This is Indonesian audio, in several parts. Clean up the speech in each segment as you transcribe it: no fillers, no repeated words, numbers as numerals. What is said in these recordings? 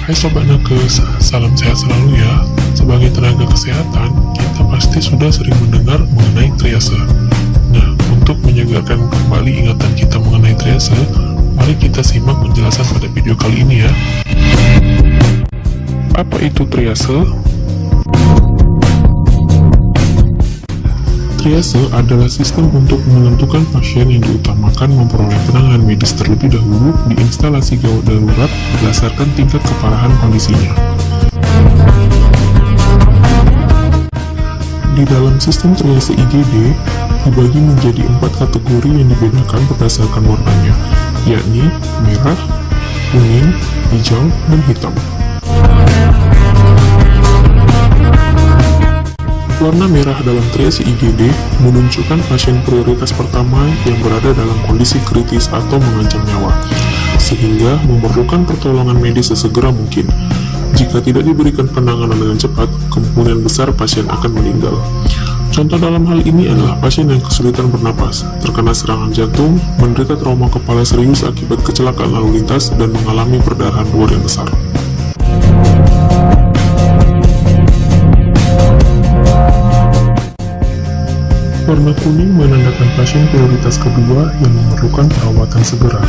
Hai Sobat Nakes, salam sehat selalu ya. Sebagai tenaga kesehatan, kita pasti sudah sering mendengar mengenai triase. Nah, untuk menyegarkan kembali ingatan kita mengenai triase, mari kita simak penjelasan pada video kali ini ya. Apa itu triase? Triase adalah sistem untuk menentukan pasien yang diutamakan memperoleh penanganan medis terlebih dahulu di instalasi gawat darurat berdasarkan tingkat keparahan kondisinya. Di dalam sistem triase IGD, dibagi menjadi 4 kategori yang dibedakan berdasarkan warnanya, yakni merah, kuning, hijau, dan hitam. Warna merah dalam triase IGD menunjukkan pasien prioritas pertama yang berada dalam kondisi kritis atau mengancam nyawa, sehingga memerlukan pertolongan medis sesegera mungkin. Jika tidak diberikan penanganan dengan cepat, kemungkinan besar pasien akan meninggal. Contoh dalam hal ini adalah pasien yang kesulitan bernapas, terkena serangan jantung, menderita trauma kepala serius akibat kecelakaan lalu lintas, dan mengalami perdarahan luar yang besar. Warna kuning menandakan pasien prioritas kedua yang memerlukan perawatan segera,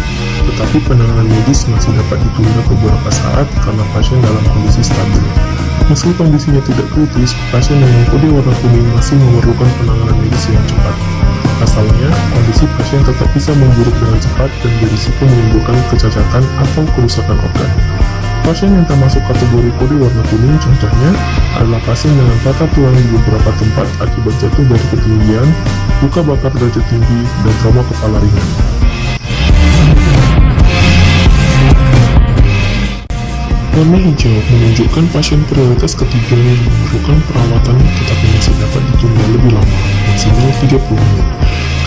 tetapi penanganan medis masih dapat ditunda beberapa saat karena pasien dalam kondisi stabil. Meski kondisinya tidak kritis, pasien dengan kode warna kuning masih memerlukan penanganan medis yang cepat. Pasalnya, kondisi pasien tetap bisa memburuk dengan cepat dan berisiko menimbulkan kecacatan atau kerusakan organ. Pasien yang termasuk kategori kode warna kuning contohnya adalah pasien dengan patah tulang di beberapa tempat akibat jatuh dari ketinggian, luka bakar derajat tinggi, dan trauma kepala ringan. Warna hijau menunjukkan pasien prioritas ketiga yang memerlukan perawatan tetapi masih dapat ditunda lebih lama, maksimal 30 menit.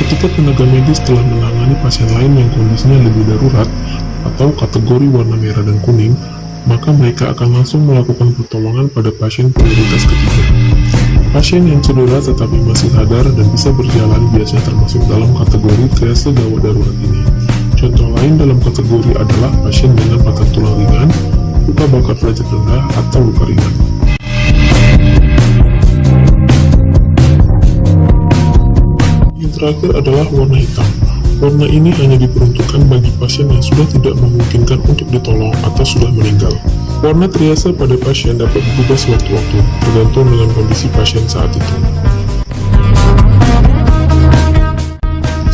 Ketika tenaga medis telah menangani pasien lain yang kondisinya lebih darurat atau kategori warna merah dan kuning, maka mereka akan langsung melakukan pertolongan pada pasien prioritas ketiga. Pasien yang cedera tetapi masih sadar dan bisa berjalan biasanya termasuk dalam kategori triase gawat darurat ini. Contoh lain dalam kategori adalah pasien dengan patah tulang ringan, luka bakar derajat rendah, atau luka ringan. Yang terakhir adalah warna hitam. Warna ini hanya diperuntukkan bagi pasien yang sudah tidak memungkinkan untuk ditolong atau sudah meninggal. Warna triase pada pasien dapat berubah sewaktu-waktu, tergantung dengan kondisi pasien saat itu.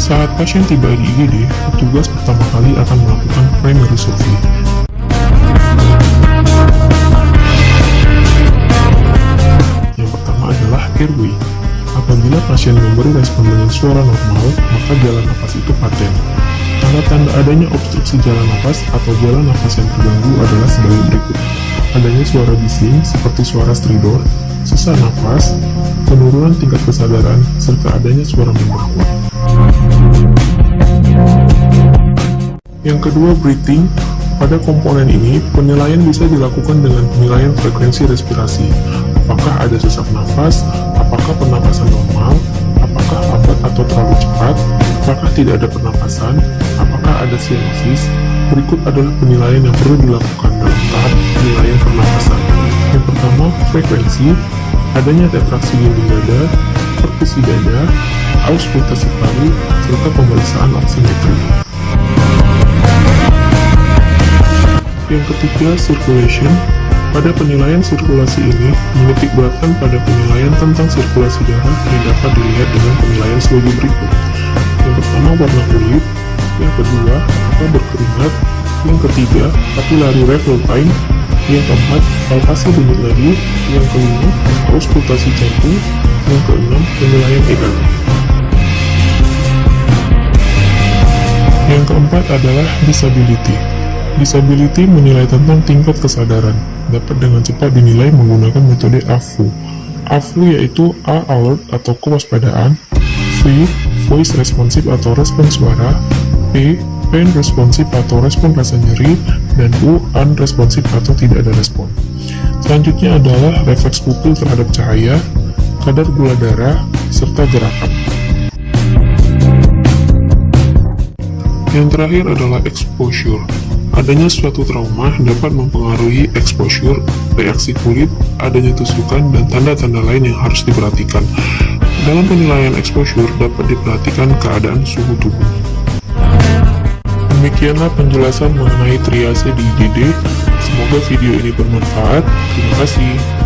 Saat pasien tiba di IGD, petugas pertama kali akan melakukan primary survey. Yang pertama adalah airway. Apabila pasien memberi respon dengan suara normal, maka jalan nafas itu paten. Tanda-tanda adanya obstruksi jalan nafas atau jalan nafas yang terganggu adalah sebagai berikut. Adanya suara bising seperti suara stridor, sesak nafas, penurunan tingkat kesadaran, serta adanya suara membeku. Yang kedua, breathing. Pada komponen ini, penilaian bisa dilakukan dengan penilaian frekuensi respirasi. Apakah ada sesak nafas, apakah pernapasan normal, apakah lambat atau terlalu cepat, apakah tidak ada pernapasan, apakah ada sianosis. Berikut adalah penilaian yang perlu dilakukan dalam tahap penilaian pernapasan. Yang pertama, frekuensi, adanya retraksi dinding dada, perkusi dada, auskultasi paru, serta pemeriksaan oximetri. Yang ketiga, circulation. Pada penilaian sirkulasi ini, menitik beratkan pada penilaian tentang sirkulasi darah yang dapat dilihat dengan penilaian sebagai berikut. Yang pertama, warna kulit. Yang kedua, mata berkeringat. Yang ketiga, capillary rate real time. Yang keempat, palpasi denyut nadi. Yang kelima, auskultasi jantung. Yang keenam, penilaian EKG. Yang keempat adalah disability. Disability menilai tentang tingkat kesadaran, dapat dengan cepat dinilai menggunakan metode AVU. AVU yaitu A. Alert atau kewaspadaan, V. Voice responsive atau respon suara, P. Pain responsive atau respon rasa nyeri, dan U. Unresponsive atau tidak ada respon. Selanjutnya adalah refleks pupil terhadap cahaya, kadar gula darah, serta gerakan. Yang terakhir adalah exposure. Adanya suatu trauma dapat mempengaruhi exposure, reaksi kulit, adanya tusukan, dan tanda-tanda lain yang harus diperhatikan. Dalam penilaian exposure dapat diperhatikan keadaan suhu tubuh. Demikianlah penjelasan mengenai triase di IGD. Semoga video ini bermanfaat. Terima kasih.